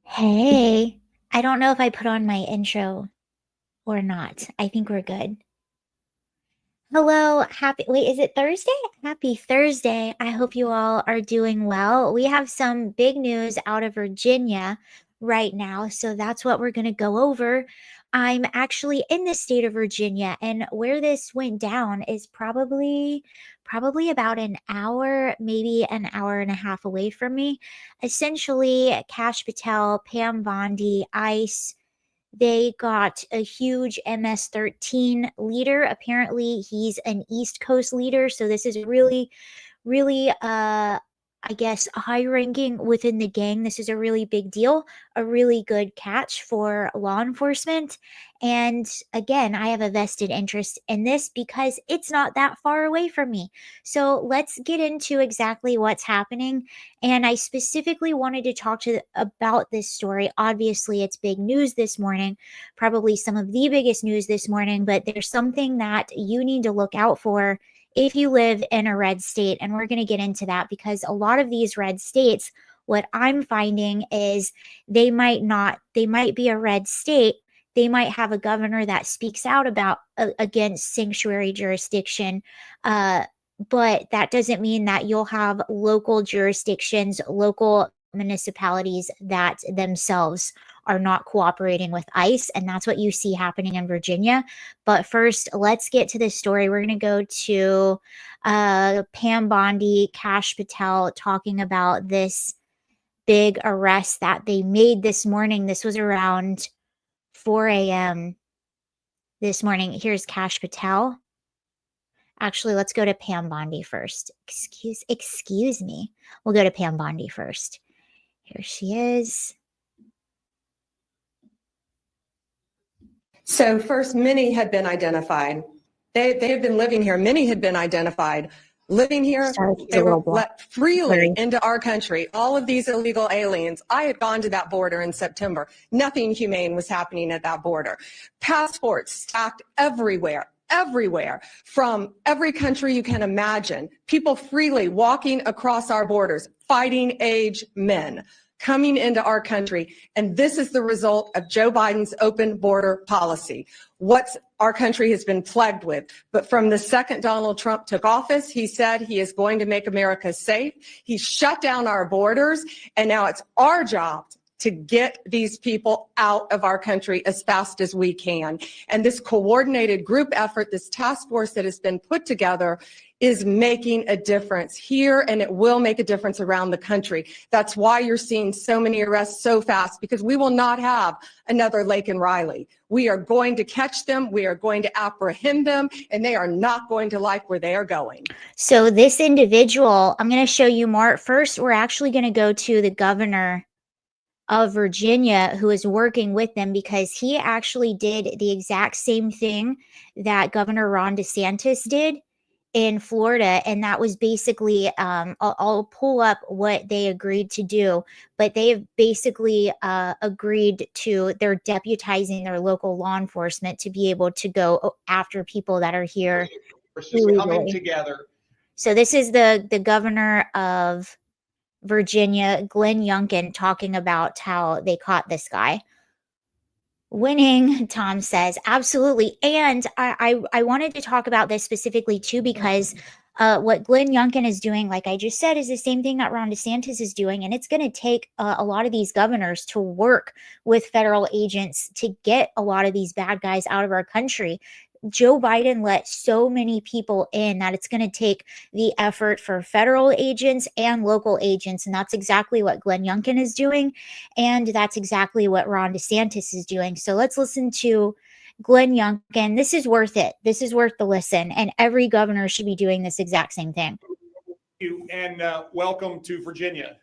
Hey, I don't know if I put on my intro or not. I think we're good. Hello, wait, is it Thursday? Happy Thursday. I hope you all are doing well. We have some big news out of Virginia right now, so that's what we're going to go over. I'm actually in the state of Virginia, and where this went down is probably about an hour, maybe an hour and a half away from me. Essentially, Cash Patel, Pam Bondi, ICE, they got a huge MS-13 leader. Apparently, he's an East Coast leader. So this is really, I guess, high ranking within the gang. This is a really big deal, a really good catch for law enforcement. And again, I have a vested interest in this because it's not that far away from me. So let's get into exactly what's happening. And I specifically wanted to talk to about this story. Obviously, it's big news this morning, probably some of the biggest news this morning, but there's something that you need to look out for if you live in a red state. And we're going to get into that because a lot of these red states, what I'm finding is they might be a red state. They might have a governor that speaks out about against sanctuary jurisdiction. But that doesn't mean that you'll have local jurisdictions, local municipalities that themselves are not cooperating with ICE. And that's what you see happening in Virginia. But first, let's get to this story. We're going to go to Pam Bondi, Cash Patel talking about this big arrest that they made this morning. This was around 4 a.m. this morning. Here's Cash Patel. Actually, let's go to Pam Bondi first. Excuse me. We'll go to Pam Bondi first. Here she is. So first, many had been identified. They had been living here. Many had been identified. Living here, they were let freely into our country. All of these illegal aliens, I had gone to that border in September. Nothing humane was happening at that border. Passports stacked everywhere from every country you can imagine. People freely walking across our borders, fighting age men coming into our country. And this is the result of Joe Biden's open border policy. What our country has been plagued with. But from the second Donald Trump took office, he said he is going to make America safe. He shut down our borders. And now it's our job to get these people out of our country as fast as we can. And this coordinated group effort, this task force that has been put together, is making a difference here, and it will make a difference around the country. That's why you're seeing so many arrests so fast, because we will not have another Laken Riley. We are going to catch them, we are going to apprehend them, and they are not going to like where they are going. So this individual, I'm going to show you more. First, we're actually going to go to the governor of Virginia who is working with them, because he actually did the exact same thing that Governor Ron DeSantis did in Florida. And that was basically, I'll pull up what they agreed to do, but they have basically agreed to, they're deputizing their local law enforcement to be able to go after people that are here coming together. So this is the governor of Virginia, Glenn Youngkin, talking about how they caught this guy. Winning, Tom says, absolutely. And I wanted to talk about this specifically too, because what Glenn Youngkin is doing, like I just said, is the same thing that Ron DeSantis is doing. And it's going to take a lot of these governors to work with federal agents to get a lot of these bad guys out of our country. Joe Biden let so many people in that it's going to take the effort for federal agents and local agents. And that's exactly what Glenn Youngkin is doing. And that's exactly what Ron DeSantis is doing. So let's listen to Glenn Youngkin. This is worth it. This is worth the listen. And every governor should be doing this exact same thing. And welcome to Virginia.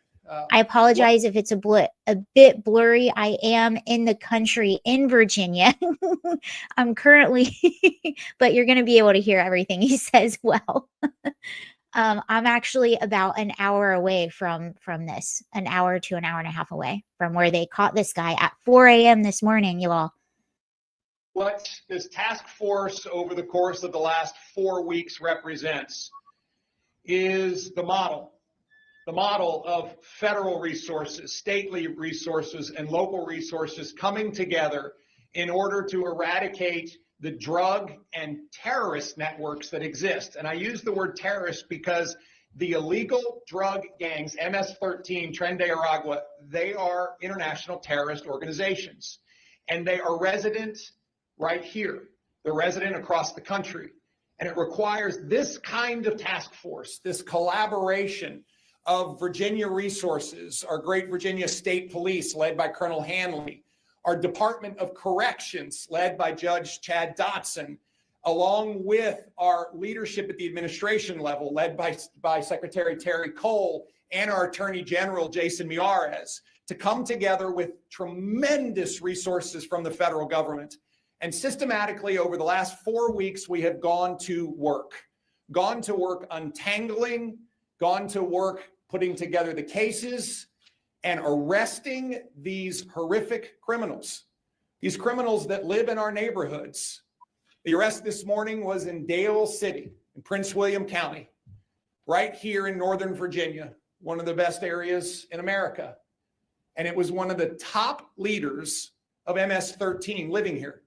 I apologize if it's a bit blurry. I am in the country in Virginia. I'm currently, but you're going to be able to hear everything he says well. I'm actually about an hour away from this, an hour to an hour and a half away from where they caught this guy at 4 a.m. this morning, you all. What this task force over the course of the last 4 weeks represents is the model the model of federal resources, stately resources, and local resources coming together in order to eradicate the drug and terrorist networks that exist. And I use the word terrorist because the illegal drug gangs, MS-13, Tren de Aragua, they are international terrorist organizations. And they are resident right here. They're resident across the country. And it requires this kind of task force, this collaboration of Virginia resources, our great Virginia State Police led by Colonel Hanley, our Department of Corrections led by Judge Chad Dotson, along with our leadership at the administration level led by Secretary Terry Cole and our Attorney General Jason Miyares, to come together with tremendous resources from the federal government. And systematically over the last 4 weeks, we have gone to work untangling, gone to work putting together the cases and arresting these horrific criminals, these criminals that live in our neighborhoods. The arrest this morning was in Dale City in Prince William County, right here in Northern Virginia, one of the best areas in America. And it was one of the top leaders of MS-13 living here,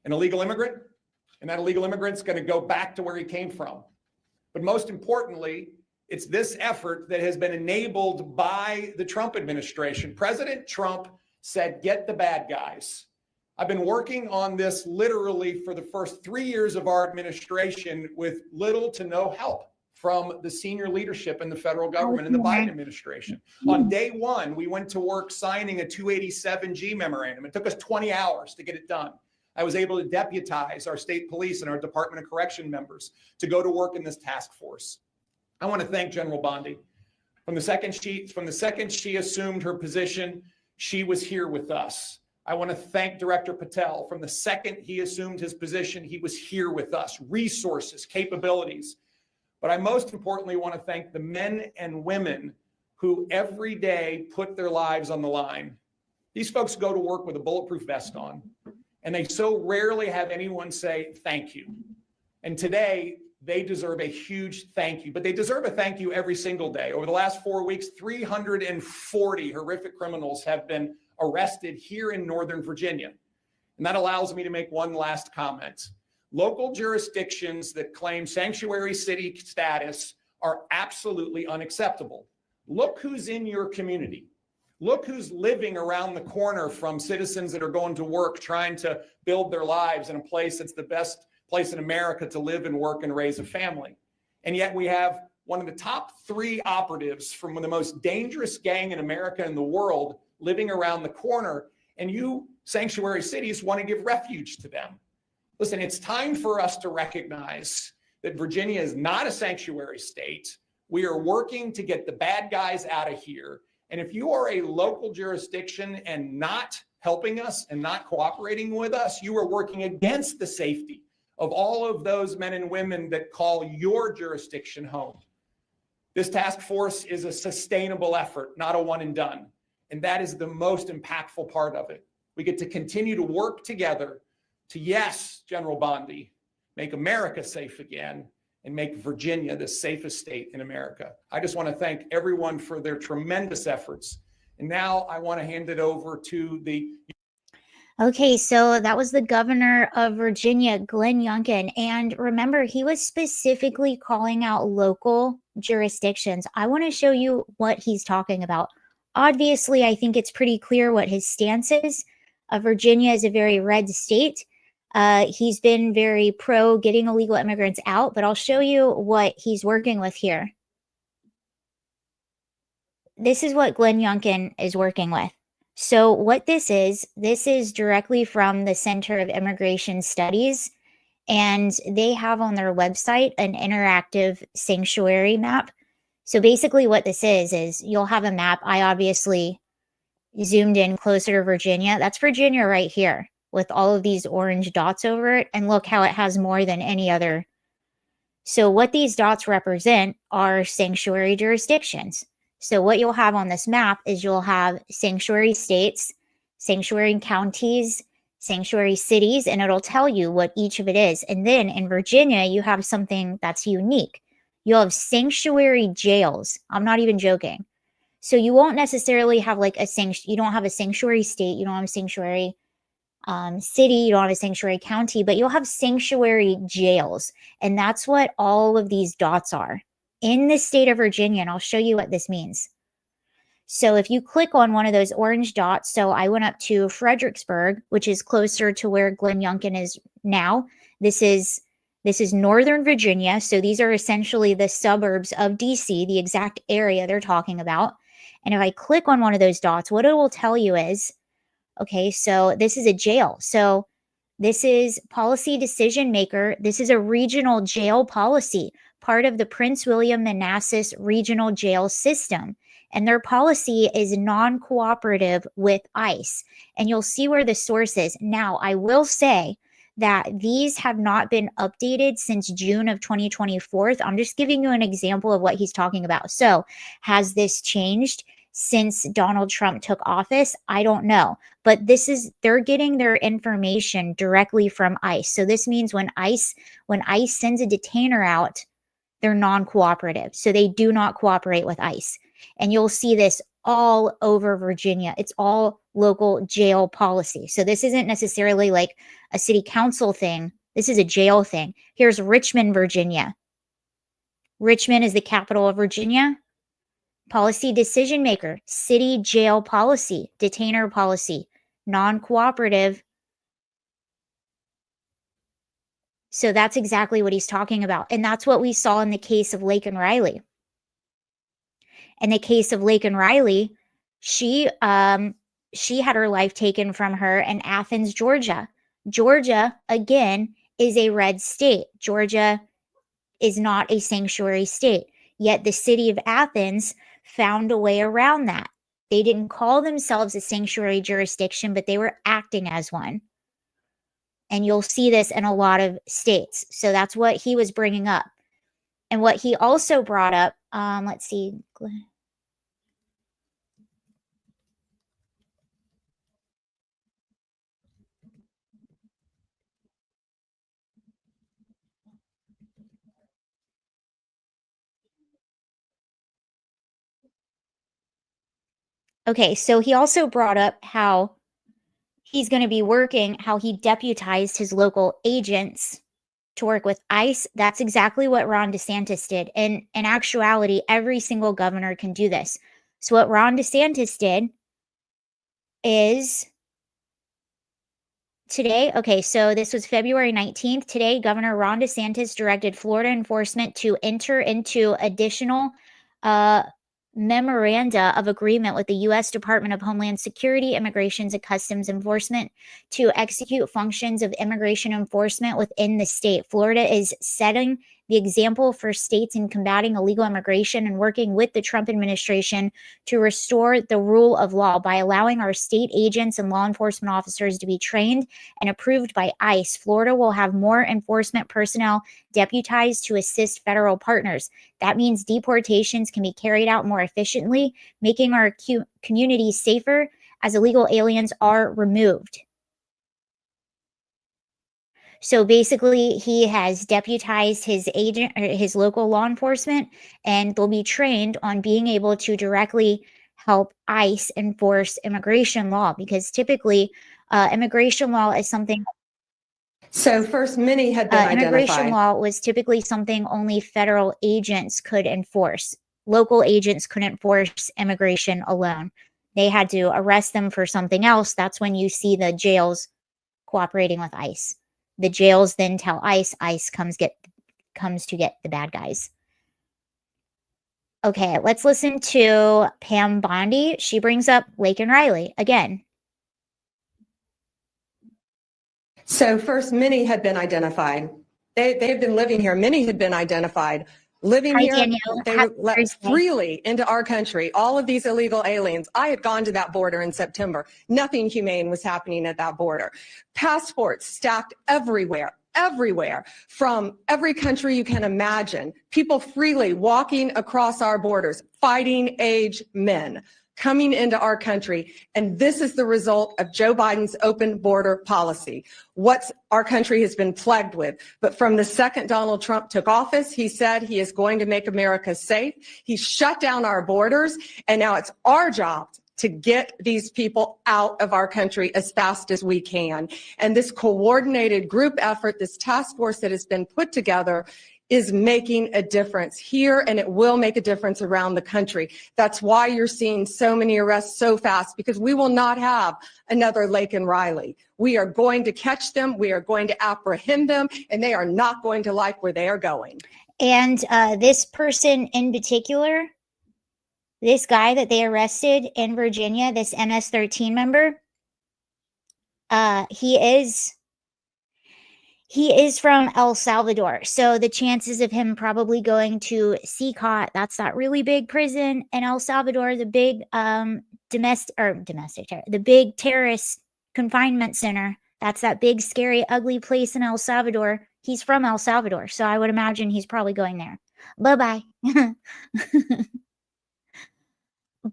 an illegal immigrant, and that illegal immigrant's going to go back to where he came from. But most importantly, it's this effort that has been enabled by the Trump administration. President Trump said, get the bad guys. I've been working on this literally for the first 3 years of our administration with little to no help from the senior leadership in the federal government and the Biden administration. On day one, we went to work signing a 287G memorandum. It took us 20 hours to get it done. I was able to deputize our state police and our Department of Correction members to go to work in this task force. I want to thank General Bondi. From the second she assumed her position, she was here with us. I want to thank Director Patel. From the second he assumed his position, he was here with us. Resources, capabilities. But I most importantly want to thank the men and women who every day put their lives on the line. These folks go to work with a bulletproof vest on, and they so rarely have anyone say thank you. And today, they deserve a huge thank you, but they deserve a thank you every single day. Over the last 4 weeks, 340 horrific criminals have been arrested here in Northern Virginia. And that allows me to make one last comment. Local jurisdictions that claim sanctuary city status are absolutely unacceptable. Look who's in your community. Look who's living around the corner from citizens that are going to work, trying to build their lives in a place that's the best place in America to live and work and raise a family. And yet we have one of the top 3 operatives from the most dangerous gang in America and the world living around the corner, and you sanctuary cities want to give refuge to them. Listen, it's time for us to recognize that Virginia is not a sanctuary state. We are working to get the bad guys out of here. And if you are a local jurisdiction and not helping us and not cooperating with us, you are working against the safety of all of those men and women that call your jurisdiction home. This task force is a sustainable effort, not a one and done. And that is the most impactful part of it. We get to continue to work together to, yes, General Bondi, make America safe again and make Virginia the safest state in America. I just want to thank everyone for their tremendous efforts. And now I want to hand it over to the... Okay, so that was the governor of Virginia, Glenn Youngkin. And remember, he was specifically calling out local jurisdictions. I want to show you what he's talking about. Obviously, I think it's pretty clear what his stance is. Virginia is a very red state. He's been very pro getting illegal immigrants out, but I'll show you what he's working with here. This is what Glenn Youngkin is working with. So what this is directly from the Center of Immigration Studies, and they have on their website an interactive sanctuary map. So basically what this is you'll have a map. I obviously zoomed in closer to Virginia. That's Virginia right here with all of these orange dots over it. And look how it has more than any other. So what these dots represent are sanctuary jurisdictions. So what you'll have on this map is you'll have sanctuary states, sanctuary counties, sanctuary cities, and it'll tell you what each of it is. And then in Virginia, you have something that's unique. You'll have sanctuary jails. I'm not even joking. So you won't necessarily have like you don't have a sanctuary state, you don't have a sanctuary city, you don't have a sanctuary county, but you'll have sanctuary jails. And that's what all of these dots are in the state of Virginia. And I'll show you what this means. So if you click on one of those orange dots, so I went up to Fredericksburg, which is closer to where Glenn Youngkin is now. This is Northern Virginia. So these are essentially the suburbs of DC, the exact area they're talking about. And if I click on one of those dots, what it will tell you is, okay, so this is a jail. So this is policy decision maker. This is a regional jail policy, part of the Prince William Manassas regional jail system. And their policy is non-cooperative with ICE. And you'll see where the source is. Now, I will say that these have not been updated since June of 2024. I'm just giving you an example of what he's talking about. So has this changed since Donald Trump took office? I don't know. But they're getting their information directly from ICE. So this means when ICE sends a detainer out, they're non-cooperative. So they do not cooperate with ICE. And you'll see this all over Virginia. It's all local jail policy. So this isn't necessarily like a city council thing. This is a jail thing. Here's Richmond, Virginia. Richmond is the capital of Virginia. Policy decision maker, city jail policy, detainer policy, non-cooperative. So that's exactly what he's talking about. And that's what we saw in the case of Laken Riley. In the case of Laken Riley, she had her life taken from her in Athens, Georgia. Georgia, again, is a red state. Georgia is not a sanctuary state. Yet the city of Athens found a way around that. They didn't call themselves a sanctuary jurisdiction, but they were acting as one. And you'll see this in a lot of states. So that's what he was bringing up. And what he also brought up, let's see. Okay, so he also brought up how he's going to be working, how he deputized his local agents to work with ICE. That's exactly what Ron DeSantis did. And in actuality, every single governor can do this. So what Ron DeSantis did is today, okay, so this was February 19th. Today, Governor Ron DeSantis directed Florida enforcement to enter into additional memoranda of agreement with the U.S. Department of Homeland Security, Immigrations and Customs Enforcement to execute functions of immigration enforcement within the state. Florida is setting the example for states in combating illegal immigration and working with the Trump administration to restore the rule of law by allowing our state agents and law enforcement officers to be trained and approved by ICE. Florida will have more enforcement personnel deputized to assist federal partners. That means deportations can be carried out more efficiently, making our communities safer as illegal aliens are removed. So basically, he has deputized his agent or his local law enforcement, and they'll be trained on being able to directly help ICE enforce immigration law, because typically immigration law is something. So first, many had been immigration law was typically something only federal agents could enforce. Local agents couldn't enforce immigration alone. They had to arrest them for something else. That's when you see the jails cooperating with ICE. The jails then tell ICE. ICE comes to get the bad guys. Okay, let's listen to Pam Bondi. She brings up Laken Riley again. So first, many had been identified. They've been living here. Many had been identified. Living here, Danielle. they were let freely into our country. All of these illegal aliens. I had gone to that border in September. Nothing humane was happening at that border. Passports stacked everywhere, from every country you can imagine. People freely walking across our borders, fighting age men coming into our country. And this is the result of Joe Biden's open border policy, what our country has been plagued with. But from the second Donald Trump took office, he said he is going to make America safe. He shut down our borders, and now it's our job to get these people out of our country as fast as we can. And this coordinated group effort, this task force that has been put together, is making a difference here, and it will make a difference around the country. That's why you're seeing so many arrests so fast, because we will not have another Laken Riley. We are going to catch them, we are going to apprehend them, and they are not going to like where they are going. And this person in particular, this guy that they arrested in Virginia, this MS-13 member, he is from El Salvador. So the chances of him probably going to CCOT, that's that really big prison in El Salvador, the big the big terrorist confinement center. That's that big, scary, ugly place in El Salvador. He's from El Salvador, so I would imagine he's probably going there. Bye-bye.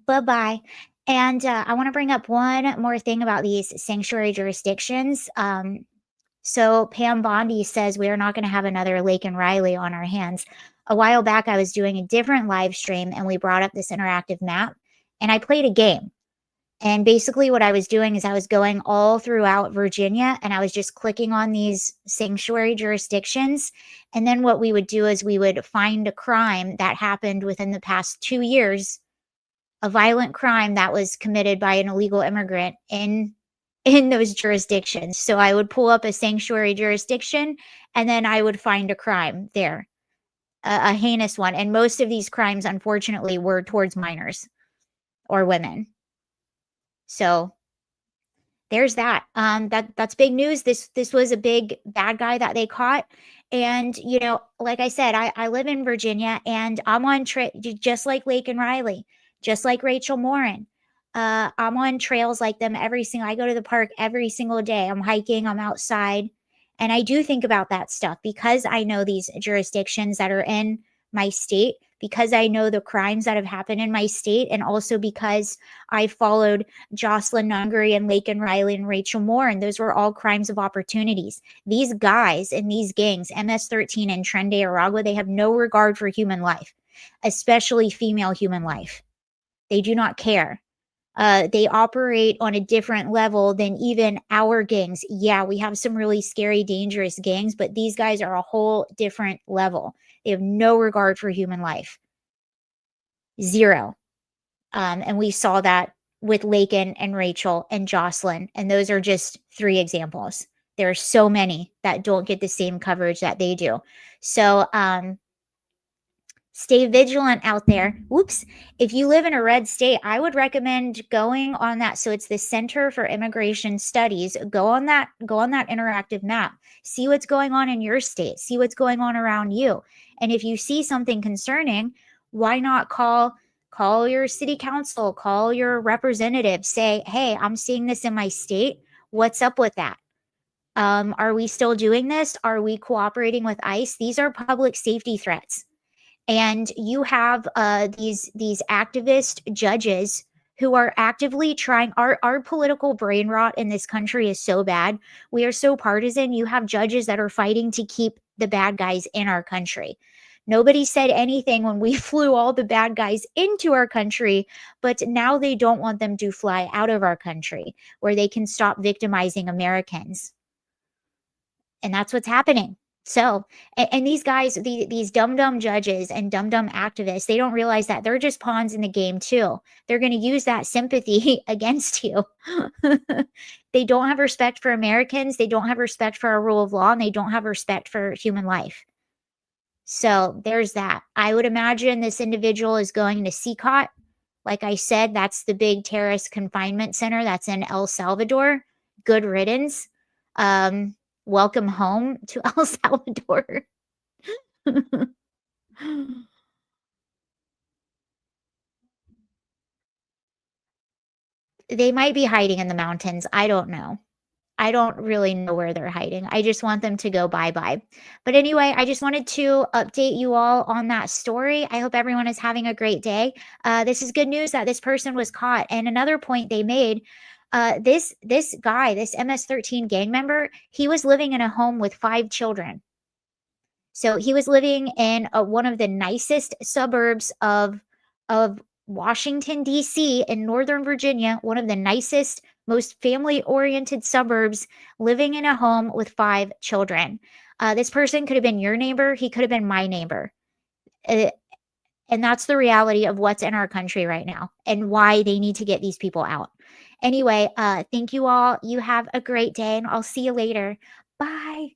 Bye-bye. And I want to bring up one more thing about these sanctuary jurisdictions. So Pam Bondi says we are not going to have another Laken Riley on our hands. A while back, I was doing a different live stream, and we brought up this interactive map, and I played a game. And basically what I was doing is I was going all throughout Virginia, and I was just clicking on these sanctuary jurisdictions. And then what we would do is we would find a crime that happened within the past 2 years, a violent crime that was committed by an illegal immigrant in those jurisdictions. So I would pull up a sanctuary jurisdiction, and then I would find a crime there, a heinous one. And most of these crimes, unfortunately, were towards minors or women. So there's that. That's big news. This was a big bad guy that they caught. And, you know, like I said, I live in Virginia, and I'm on just like Laken Riley, just like Rachel Morin. I'm on trails like them I go to the park every single day. I'm hiking, I'm outside. And I do think about that stuff because I know these jurisdictions that are in my state, because I know the crimes that have happened in my state, and also because I followed Jocelyn Nungary and Laken Riley and Rachel Morin. Those were all crimes of opportunities. These guys in these gangs, MS-13 and Tren de Aragua, they have no regard for human life, especially female human life. They do not care. They operate on a different level than even our gangs. Yeah, we have some really scary, dangerous gangs, but these guys are a whole different level. They have no regard for human life. Zero. And we saw that with Laken and Rachel and Jocelyn. And those are just 3 examples. There are so many that don't get the same coverage that they do. So, stay vigilant out there. Whoops. If you live in a red state, I would recommend going on that. So it's the Center for Immigration Studies. Go on that interactive map. See what's going on in your state. See what's going on around you. And if you see something concerning, why not call your city council, call your representative, say, hey, I'm seeing this in my state. What's up with that? Are we still doing this? Are we cooperating with ICE? These are public safety threats. And you have these activist judges who are actively trying. Our political brain rot in this country is so bad. We are so partisan. You have judges that are fighting to keep the bad guys in our country. Nobody said anything when we flew all the bad guys into our country, but now they don't want them to fly out of our country where they can stop victimizing Americans. And that's what's happening. So, and these guys, these dumb judges and dumb activists, they don't realize that they're just pawns in the game too. They're going to use that sympathy against you. They don't have respect for Americans. They don't have respect for our rule of law, and they don't have respect for human life. So there's that. I would imagine this individual is going to CCOT. Like I said, that's the big terrorist confinement center that's in El Salvador. Good riddance. Welcome home to El Salvador. They might be hiding in the mountains. I don't know. I don't really know where they're hiding. I just want them to go bye-bye. But anyway, I just wanted to update you all on that story. I hope everyone is having a great day. This is good news that this person was caught. And another point they made, this guy, this MS-13 gang member, he was living in a home with 5 children. So he was living in one of the nicest suburbs of Washington, D.C. in Northern Virginia, one of the nicest, most family-oriented suburbs, living in a home with 5 children. This person could have been your neighbor. He could have been my neighbor. And that's the reality of what's in our country right now and why they need to get these people out. Anyway, thank you all. You have a great day, and I'll see you later. Bye.